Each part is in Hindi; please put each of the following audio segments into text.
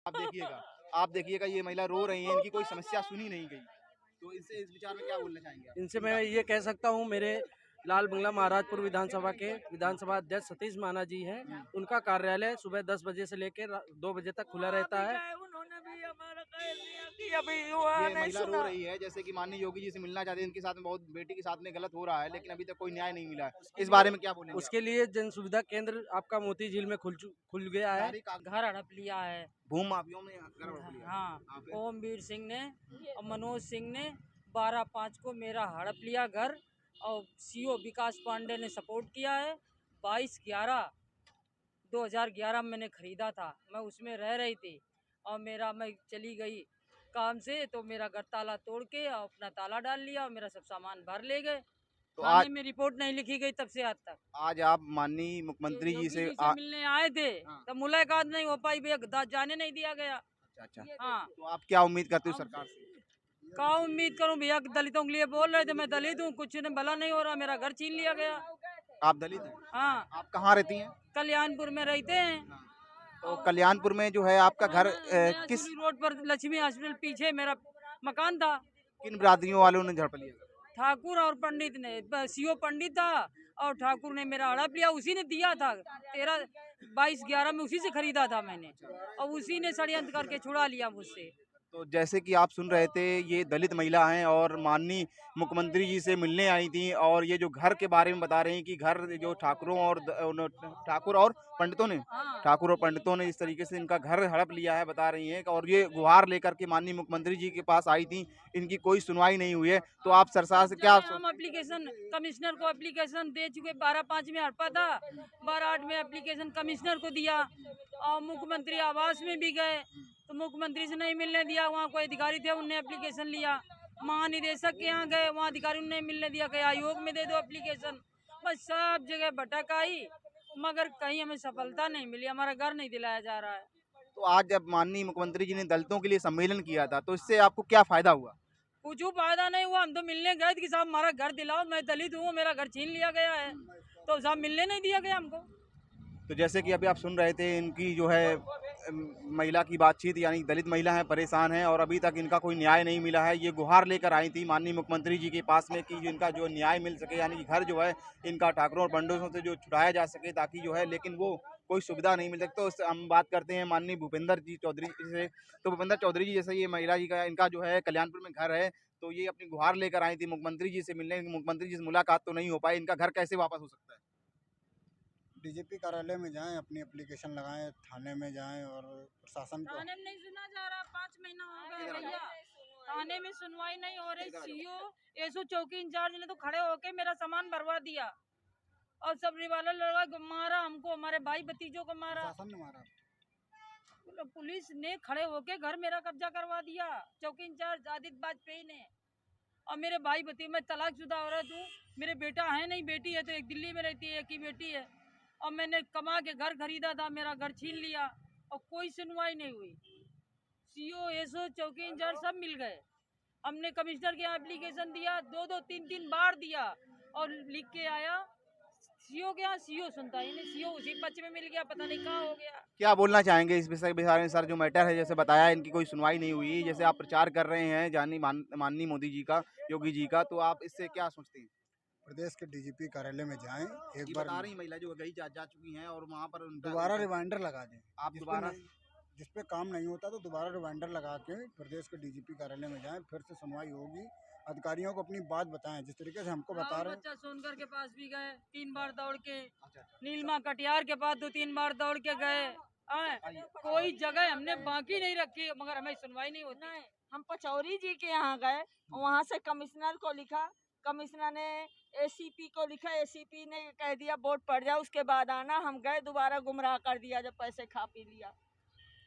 आप देखिएगा ये महिला रो रही है, इनकी कोई समस्या सुनी नहीं गई। तो इनसे इस विचार में क्या बोलना चाहेंगे आप? इनसे मैं ये कह सकता हूँ, मेरे लाल बंगला महाराजपुर विधानसभा के विधानसभा अध्यक्ष सतीश माना जी हैं। उनका कार्यालय सुबह 10 बजे से लेकर 2 बजे तक खुला रहता है। उन्होंने भी हमारा कह दिया कि अभी वहाँ ये नहीं महिला रो सुना। रही है, जैसे कि माननीय योगी जी से मिलना चाहते हैं, इनके साथ में बहुत बेटी के साथ में गलत हो रहा है, लेकिन अभी तक कोई न्याय नहीं मिला है। इस बारे में क्या बोलेंगे आप? उसके लिए जन सुविधा केंद्र आपका मोती झील में खुल गया है। घर हड़प लिया है। भूमि माफियों ने घर हड़प लिया। हाँ, हाँ, फिर? ओमवीर सिंह ने और मनोज सिंह ने 12/5 को मेरा हड़प लिया घर, और सीओ विकास पांडे ने सपोर्ट किया है। 22/11/2011 में मैंने खरीदा था, मैं उसमें रह रही थी, और मैं चली गई काम से, तो मेरा घर ताला तोड़ के और अपना ताला डाल लिया और मेरा सब सामान भर ले गए। तो थाने में रिपोर्ट नहीं लिखी गई तब से आज तक। आज आप माननीय मुख्यमंत्री जी से मिलने आए थे, हाँ। तब मुलाकात नहीं हो पाई भैया, जाने नहीं दिया गया। अच्छा। हाँ, तो आप क्या उम्मीद करते हो सरकार से? क्या उम्मीद करूं भैया, दलितों के लिए बोल रहे थे, मैं दलित हूँ, कुछ नहीं भला नहीं हो रहा, मेरा घर छीन लिया गया। आप दलित हैं? हाँ, आप कहाँ रहती हैं? कल्याणपुर में रहते हैं। तो कल्याणपुर में जो है आपका घर नया किस सिटी रोड पर लक्ष्मी हॉस्पिटल पीछे मेरा मकान था। किन बिरादरियों वालों ने झड़प लिया? ठाकुर और पंडित ने, सीओ पंडित था और ठाकुर ने मेरा हड़प लिया, उसी ने दिया था 13/22/11 में, उसी से खरीदा था मैंने, और उसी ने षड्यंत्र करके छुड़ा लिया मुझसे। तो जैसे कि आप सुन रहे थे, ये दलित महिला हैं और माननीय मुख्यमंत्री जी से मिलने आई थी, और ये जो घर के बारे में बता रही हैं कि घर जो ठाकुर और पंडितों ने इस तरीके से इनका घर हड़प लिया है, बता रही हैं। और ये गुहार लेकर के माननीय मुख्यमंत्री जी के पास आई थी, इनकी कोई सुनवाई नहीं हुई है। तो आप सरकार से क्या हम एप्लीकेशन कमिश्नर को एप्लीकेशन दे चुके, 12/5 में हड़पा था, 12/8 में एप्लीकेशन कमिश्नर को दिया, और मुख्यमंत्री आवास में भी गए, तो मुख्यमंत्री से नहीं मिलने दिया। वहाँ कोई अधिकारी थे, उनने एप्लीकेशन लिया, महानिदेशक के यहाँ गए, वहाँ अधिकारी ने मिलने दिया, कहीं आयोग में दे दो एप्लीकेशन। बस सब जगह भटक आई, मगर कहीं हमें सफलता नहीं मिली, हमारा घर नहीं दिलाया जा रहा है। तो आज जब माननीय मुख्यमंत्री जी ने दलितों के लिए सम्मेलन किया था, तो इससे आपको क्या फायदा हुआ? कुछ फायदा नहीं हुआ, हम तो मिलने गए थे कि साहब हमारा घर दिलाओ, मैं दलित हूँ, मेरा घर छीन लिया गया है, तो साहब मिलने नहीं दिया गया हमको। तो जैसे कि अभी आप सुन रहे थे, इनकी जो है महिला की बातचीत, यानी दलित महिला है, परेशान है और अभी तक इनका कोई न्याय नहीं मिला है। ये गुहार लेकर आई थी माननीय मुख्यमंत्री जी के पास में कि इनका जो न्याय मिल सके, यानी कि घर जो है इनका ठाकुरों और पंडितों से जो छुड़ाया जा सके, ताकि जो है, लेकिन वो कोई सुविधा नहीं मिल सकती। तो हम बात करते हैं माननीय भूपेंद्र जी चौधरी से। तो भूपेंद्र चौधरी जी, जैसे ये महिला जी का, इनका जो है कल्याणपुर में घर है, तो ये अपनी गुहार लेकर आई थी मुख्यमंत्री जी से मिलने, मुख्यमंत्री जी से मुलाकात तो नहीं हो पाई, इनका घर कैसे वापस हो सकता है? डीजीपी कार्यालय में जाएं, अपनी एप्लीकेशन लगाएं, थाने में जाएं और प्रशासन को। थाने में नहीं सुना जा रहा, 5 महीना हो गया भैया, थाने में सुनवाई नहीं हो रही। सीओ एसओ चौकी इंचार्ज ने तो खड़े होके मेरा सामान भरवा दिया, और सब रिवाल्वर लगा मारा हमको, हमारे भाई भतीजों को मारा। प्रशासन ने मारा। पुलिस ने खड़े होके घर मेरा कब्जा करवा दिया, चौकी इंचार्ज आदित्य वाजपेयी ने। और मेरे भाई भतीजे, मैं तलाकशुदा औरत हूँ, मेरे बेटा है नहीं, बेटी है, तो एक दिल्ली में रहती है, एक ही बेटी है, और मैंने कमा के घर खरीदा था, मेरा घर छीन लिया और कोई सुनवाई नहीं हुई। सीओ एसओ चौकी इंचार्ज सब मिल गए, हमने कमिश्नर के यहाँ एप्लीकेशन दिया, 2-3 बार दिया, और लिख के आया सीओ के यहाँ, सीओ सुनता ही नहीं, सीओ उसी पक्ष में मिल गया, पता नहीं कहाँ हो गया। क्या बोलना चाहेंगे इस विषय में सर? जो मैटर है, जैसे बताया, इनकी कोई सुनवाई नहीं हुई, जैसे आप प्रचार कर रहे हैं जानी माननीय मोदी जी का, योगी जी का, तो आप इससे क्या सोचते हैं? प्रदेश के डीजीपी कार्यालय में जाएं, एक ये बार बता रही महिला जो गई जा चुकी हैं, और वहाँ पर दोबारा रिमाइंडर लगा दें। आप दोबारा जिस पे काम नहीं होता तो दोबारा रिमाइंडर लगा के प्रदेश के डीजीपी कार्यालय में जाएं, फिर से सुनवाई होगी। अधिकारियों को अपनी बात बताएं, जिस तरीके से हमको बता रहे हैं। बच्चा सोनकर के पास भी गए 3 बार दौड़ के, नीलमा कटियार के पास 2-3 बार दौड़ के गए, कोई जगह हमने बाकी नहीं रखी, मगर हमें सुनवाई नहीं होती। हम पचौरी जी के यहाँ गए, वहाँ से कमिश्नर को लिखा, कमिश्नर ने एसीपी को लिखा, एसीपी ने कह दिया वोट पड़ जाए उसके बाद आना। हम गए, दोबारा गुमराह कर दिया जब पैसे खा पी लिया।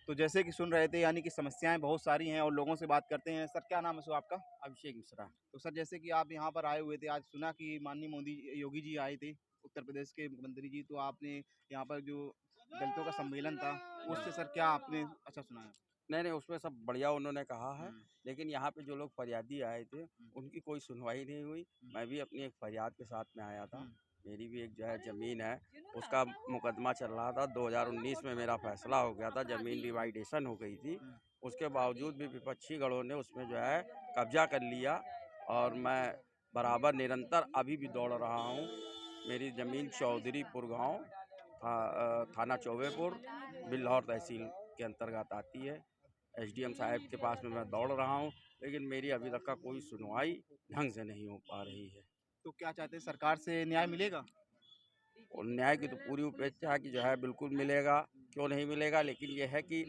तो जैसे कि सुन रहे थे, यानी कि समस्याएं बहुत सारी हैं, और लोगों से बात करते हैं। सर, क्या नाम है सो आपका? अभिषेक मिश्रा। तो सर, जैसे कि आप यहाँ पर आए हुए थे, आज सुना कि माननीय योगी जी आए थे, उत्तर प्रदेश के मुख्यमंत्री जी, तो आपने यहाँ पर जो दलितों का सम्मेलन था, उससे सर क्या आपने अच्छा सुना है? नहीं, उसमें सब बढ़िया उन्होंने कहा है, लेकिन यहाँ पे जो लोग फरियादी आए थे, उनकी कोई सुनवाई नहीं हुई। मैं भी अपनी एक फरियाद के साथ में आया था, मेरी भी एक जो है ज़मीन है, उसका मुकदमा चल रहा था। 2019 में मेरा फैसला हो गया था, ज़मीन डिवाइडेशन हो गई थी। उसके बावजूद भी विपक्षी गणों ने उसमें जो है कब्जा कर लिया और मैं बराबर निरंतर अभी भी दौड़ रहा हूँ। मेरी ज़मीन चौधरीपुर गांव थाना चौबेपुर बिल्हौर तहसील के अंतर्गत आती है। एसडीएम साहब के पास में मैं दौड़ रहा हूँ, लेकिन मेरी अभी तक का कोई सुनवाई ढंग से नहीं हो पा रही है। तो क्या चाहते हैं, सरकार से न्याय मिलेगा? और न्याय की तो पूरी उपेक्षा की जो है बिल्कुल मिलेगा, क्यों नहीं मिलेगा। लेकिन ये है कि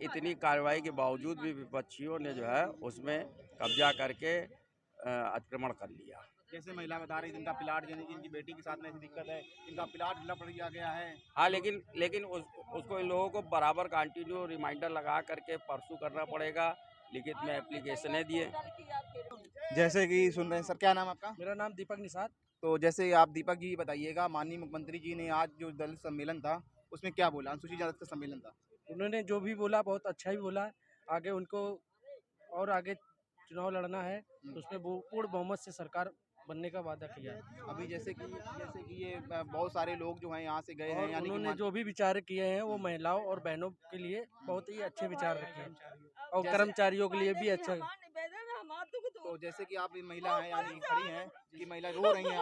इतनी कार्रवाई के बावजूद भी विपक्षियों ने जो है उसमें कब्जा करके अतिक्रमण कर लिया। जैसे महिला बता रही थी, इनका प्लाट इनकी बेटी के साथ में ऐसी दिक्कत है, इनका प्लाट लप दिया गया है। हाँ, लेकिन उसको इन लोगों को बराबर कंटिन्यू रिमाइंडर लगा करके परसू करना पड़ेगा। लिखित में एप्लीकेशनें दिए। जैसे कि सुन रहे हैं सर, क्या नाम आपका? मेरा नाम दीपक निषाद। तो जैसे आप दीपक जी बताइएगा, माननीय मुख्यमंत्री जी ने आज जो दलित सम्मेलन था उसमें क्या बोला? अनुसूचित जाति का सम्मेलन था। उन्होंने जो भी बोला बहुत अच्छा ही बोला। आगे उनको और आगे चुनाव लड़ना है तो उसमें वो पूर्ण बहुमत से सरकार बनने का वादा किया है। अभी जैसे कि ये बहुत सारे लोग जो हैं यहाँ से गए हैं, और यानी कि उन्होंने जो भी विचार किए हैं वो महिलाओं और बहनों के लिए बहुत ही अच्छे विचार रखे हैं और जैसे- कर्मचारियों के लिए भी अच्छा। तो जैसे कि आप ये महिला हैं, यानी खड़ी हैं, ये महिला रो रही हैं,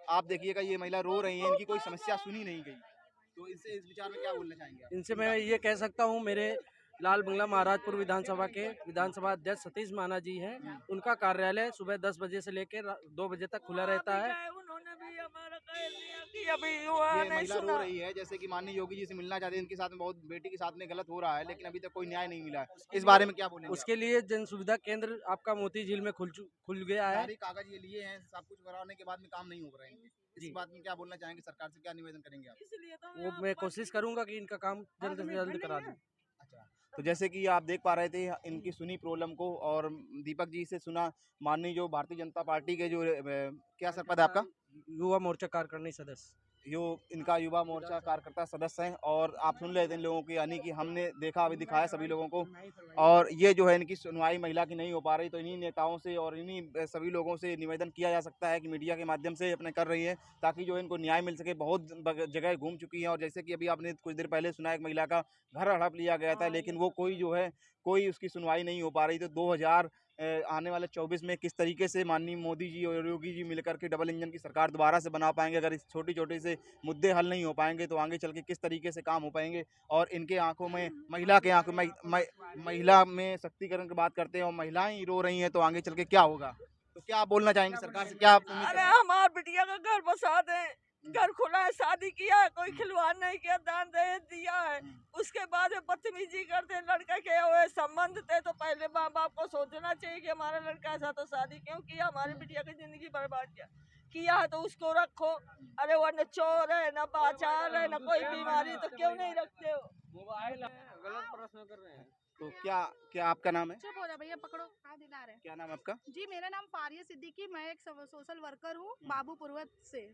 आप देखिएगा ये महिला रो रही हैं, इनकी कोई समस्या सुनी नहीं गई। तो इस विचार में क्या बोलना चाहेंगे आप? इनसे मैं ये कह सकता हूँ, मेरे लाल बंगला महाराजपुर विधानसभा के विधानसभा अध्यक्ष सतीश माना जी हैं, उनका कार्यालय सुबह 10 बजे से लेकर 2 बजे तक खुला रहता है। उन्होंने भी हमारा कह दिया कि अभी ये महिला रो रही है, जैसे कि माननीय योगी जी से मिलना चाहते हैं, इनके साथ में बहुत बेटी के साथ में गलत हो रहा है, लेकिन अभी तक कोई न्याय नहीं मिला है। इस बारे में क्या बोलेंगे? उसके लिए जन सुविधा केंद्र आपका मोती झील में खुल गया है। सारे कागज ये लिए हैं, सब कुछ कराने के बाद में काम नहीं हो रहा है इनके। इस बात में क्या बोलना चाहेंगे, सरकार से क्या निवेदन करेंगे आप? इसलिए तो वो मैं कोशिश करूंगा कि इनका काम जल्द से जल्द करा दूं। अच्छा, तो जैसे कि आप देख पा रहे थे, इनकी सुनी प्रॉब्लम को, और दीपक जी से सुना माननीय जो भारतीय जनता पार्टी के जो क्या सर पद है आपका? युवा मोर्चा कार्यकारिणी सदस्य। जो इनका युवा मोर्चा कार्यकर्ता सदस्य हैं, और आप सुन रहे थे इन लोगों की, यानी कि हमने देखा, अभी दिखाया सभी लोगों को, और ये जो है इनकी सुनवाई महिला की नहीं हो पा रही। तो इन्हीं नेताओं से और इन्हीं सभी लोगों से निवेदन किया जा सकता है कि मीडिया के माध्यम से अपने कर रही है, ताकि जो इनको न्याय मिल सके। बहुत जगह घूम चुकी हैं, और जैसे कि अभी आपने कुछ देर पहले सुना, एक महिला का घर हड़प लिया गया था, लेकिन वो कोई उसकी सुनवाई नहीं हो पा रही। तो 2000 आने वाले 24 में किस तरीके से माननीय मोदी जी और योगी जी मिलकर के डबल इंजन की सरकार दोबारा से बना पाएंगे, अगर इस छोटी से मुद्दे हल नहीं हो पाएंगे तो आगे चल के किस तरीके से काम हो पाएंगे। और इनके आंखों में, महिला के आंखों में, महिला में सशक्तिकरण की बात करते हैं और महिलाएं ही रो रही हैं, तो आगे चल के क्या होगा? तो क्या आप बोलना चाहेंगे सरकार से? क्या आप उम्मीद अरे करते हैं? हमार बिटिया का घर बसा दे, घर खुला है, शादी किया है, कोई खिलवाड़ नहीं किया, दान दहेज दिया है, उसके बाद में बदतमीजी करते लड़का के हुए संबंध थे। तो पहले माँ बाप को सोचना चाहिए कि हमारा लड़का ऐसा, तो शादी क्यों किया, हमारी बिटिया की जिंदगी बर्बाद किया है, तो उसको रखो। अरे वो न चोर है, न बाचार है, न कोई बीमारी, तो क्यों नहीं रखते हो? गलत प्रश्न कर रहे हैं। तो क्या आपका नाम है? चुप हो जा भैया, पकड़ो, कहाँ दिला रहे हैं? क्या नाम है आपका? जी, मेरा नाम फारिया सिद्दीकी, मैं एक सोशल वर्कर हूँ बाबूपुरवत से।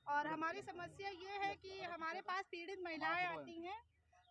और हमारी समस्या ये है कि हमारे पास पीड़ित महिलाएं आती हैं,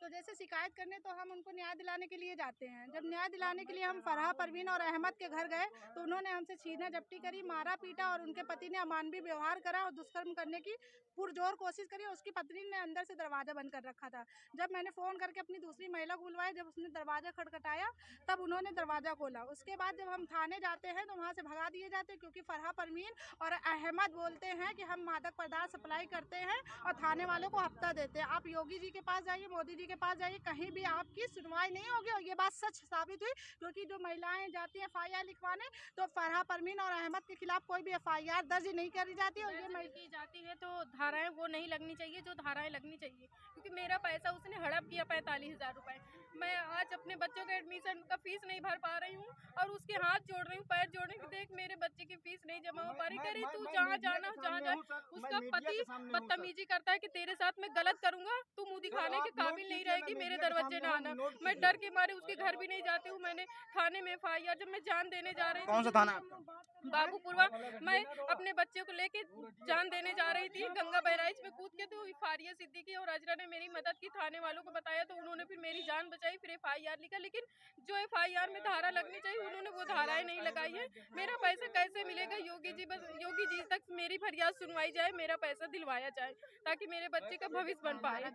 तो जैसे शिकायत करने तो हम उनको न्याय दिलाने के लिए जाते हैं। जब न्याय दिलाने के लिए हम फरहा, परवीन और अहमद के घर गए तो उन्होंने हमसे छीना झपटी करी, मारा पीटा, और उनके पति ने अमानवीय व्यवहार करा और दुष्कर्म करने की पुरजोर कोशिश करी। उसकी पत्नी ने अंदर से दरवाज़ा बंद कर रखा था। जब मैंने फ़ोन करके अपनी दूसरी महिला को बुलवाया, जब उसने दरवाज़ा खटखटाया तब उन्होंने दरवाज़ा खोला। उसके बाद जब हम थाने जाते हैं तो वहाँ से भगा दिए जाते हैं, क्योंकि फरहा, परवीन और अहमद बोलते हैं कि हम मादक पदार्थ सप्लाई करते हैं और थाने वालों को हफ्ता देते हैं। आप योगी जी के पास जाइए, मोदी जी के पास जाइए, कहीं भी आपकी सुनवाई नहीं होगी। और ये बात सच साबित हुई, क्योंकि जो महिलाएं जाती हैं FIR लिखवाने, तो फरहा, परवीन और अहमद के खिलाफ कोई भी FIR दर्ज नहीं करी जाती है। और ये की जाती है तो धाराएं वो नहीं लगनी चाहिए जो धाराएं लगनी चाहिए, क्योंकि मेरा पैसा उसने हड़प किया 45,000 रुपए। मैं आज अपने बच्चों के एडमिशन का फीस नहीं भर पा रही हूँ और उसके हाथ जोड़ रही हूँ, पैर जोड़ रही हूँ, देख मेरे बच्चे की फीस नहीं जमा हो पा रही। कह रही तू जहाँ जाना जहाँ जाए। उसका पति बदतमीजी करता है कि तेरे साथ मैं गलत करूंगा, तू मुँह दिखाने के काबिल नहीं रहेगी, मेरे दरवाजे ना आना। मैं डर के मारे उसके घर भी नहीं जाती हूँ। मैंने थाने में FIR, जब मैं जान देने जा रही थी, कौन सा थाना आपका? बाबूपुरवा, मैं अपने बच्चे को लेके जान देने जा रही थी, गंगा बहराइच में कूद के, तो फारिया सिद्दीकी और अजरा ने मेरी मदद की, थाने वालों को बताया तो उन्होंने फिर मेरी जान बचाई। चाहिए, फिर FIR लिखा, लेकिन जो FIR में धारा लगनी चाहिए उन्होंने वो धाराएं नहीं लगाई है। मेरा पैसा कैसे मिलेगा? योगी जी, बस योगी जी तक मेरी फरियाद सुनवाई जाए, मेरा पैसा दिलवाया जाए ताकि मेरे बच्चे का भविष्य बन पाए।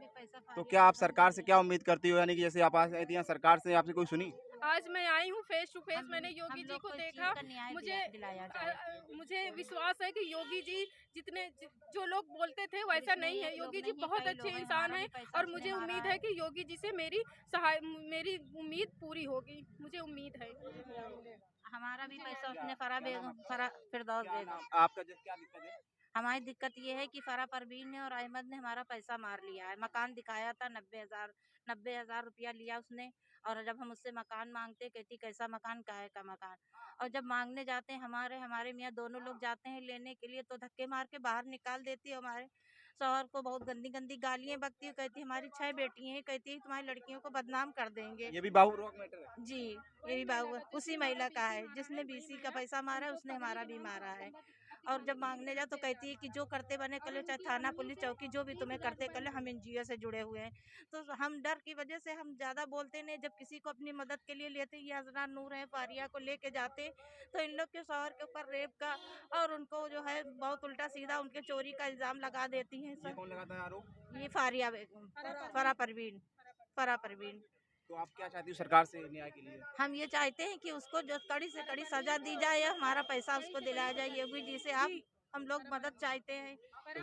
तो क्या आप सरकार से क्या उम्मीद करती हो, यानी कि जैसे आप आई थी यहाँ, सरकार से आपसे कोई सुनी? आज मैं आई हूँ फेस टू फेस, मैंने योगी जी को देखा, मुझे विश्वास है कि योगी जी जो लोग बोलते थे वैसा नहीं है। योगी जी बहुत अच्छे इंसान हैं और मुझे उम्मीद है कि योगी जी से मेरी उम्मीद पूरी होगी, मुझे उम्मीद है। हमारा भी पैसा उसने फिरदौस बेगम। आपका क्या दिक्कत है? हमारी दिक्कत ये है कि फरा परवीन ने और अहमद ने हमारा पैसा मार लिया है। मकान दिखाया था 90,000 रुपया लिया उसने, और जब हम उससे मकान मांगते कहती कैसा मकान, काहे का मकान। और जब मांगने जाते हैं हमारे मियाँ दोनों लोग जाते हैं लेने के लिए तो धक्के मार के बाहर निकाल देती है। हमारे शौहर को बहुत गंदी गंदी गालियाँ बकती है, कहती हमारी 6 बेटी हैं, कहती तुम्हारी लड़कियों को बदनाम कर देंगे। ये भी बाबू रोक मैटर है? जी, ये भी बाबू उसी महिला का है जिसने BC का पैसा मारा है, उसने हमारा भी मारा है। और जब मांगने जाओ तो कहती है कि जो करते बने कर लो, चाहे थाना पुलिस चौकी जो भी तुम्हें करते कर लो, हम NGO से जुड़े हुए हैं। तो हम डर की वजह से हम ज़्यादा बोलते नहीं। जब किसी को अपनी मदद के लिए लेते, ये हजरा नूर है फारिया को लेके जाते, तो इन लोग के शौहर के ऊपर रेप का और उनको जो है बहुत उल्टा सीधा उनके चोरी का इल्ज़ाम लगा देती हैं। ये कौन लगाता है आरोप? ये फारिया बेगम, फरा परवीन। तो आप क्या चाहती हो सरकार से न्याय के लिए? हम ये चाहते हैं कि उसको जो कड़ी से कड़ी सजा दी जाए, या हमारा पैसा उसको दिलाया जाए। योगी जी से हम लोग मदद चाहते हैं। तो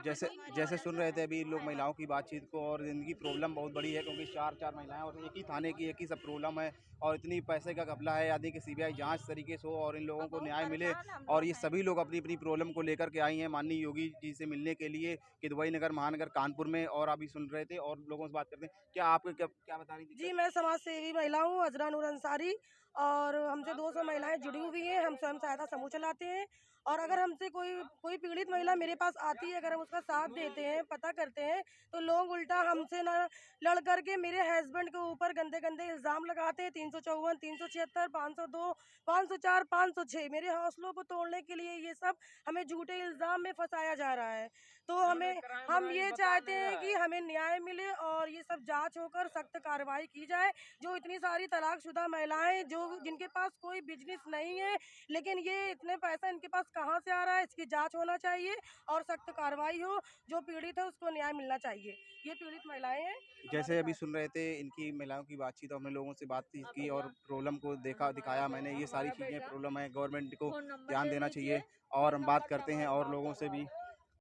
जैसे सुन रहे थे अभी लोग महिलाओं की बातचीत को, और इनकी प्रॉब्लम बहुत बड़ी है क्योंकि चार महिलाएं और एक ही थाने की एक ही सब प्रॉब्लम है, और इतनी पैसे का घपला है। यानी कि CBI जांच तरीके से हो और इन लोगों को न्याय मिले। और ये सभी लोग अपनी अपनी प्रॉब्लम को लेकर के आई हैं माननीय योगी जी से मिलने के लिए किदवई नगर महानगर कानपुर में। और अभी सुन रहे थे और लोगों से बात करते हैं। क्या आपको क्या बता रही थी? जी, मैं समाज सेवी महिला हूँ, हजरा नूर अंसारी, और हमसे 200 महिलाएं जुड़ी हुई हैं। हम स्वयं सहायता समूह चलाते हैं, और अगर हमसे कोई पीड़ित महिला मेरे पास आती है, अगर हम उसका साथ देते हैं, पता करते हैं, तो लोग उल्टा हमसे न लड़ करके मेरे हस्बैंड के ऊपर गंदे गंदे इल्ज़ाम लगाते हैं। 354, 376, 502, 504, 506 मेरे हौसलों को तोड़ने के लिए ये सब हमें झूठे इल्ज़ाम में फंसाया जा रहा है। तो हम ये चाहते हैं कि हमें न्याय मिले और ये सब जांच होकर सख्त कार्रवाई की जाए। जो इतनी सारी तलाकशुदा महिलाएं जिनके पास कोई बिजनेस नहीं है, लेकिन ये इतने पैसा इनके पास कहाँ से आ रहा है, इसकी जांच होना चाहिए और सख्त कार्रवाई हो। जो पीड़ित है उसको न्याय मिलना चाहिए। ये पीड़ित महिलाएं हैं। जैसे अभी सुन रहे थे इनकी महिलाओं की बातचीत, हमने लोगों से बातचीत की और प्रॉब्लम को दिखाया मैंने। ये सारी चीज़ें प्रॉब्लम है, गवर्नमेंट को ध्यान देना चाहिए। और हम बात करते हैं और लोगों से भी।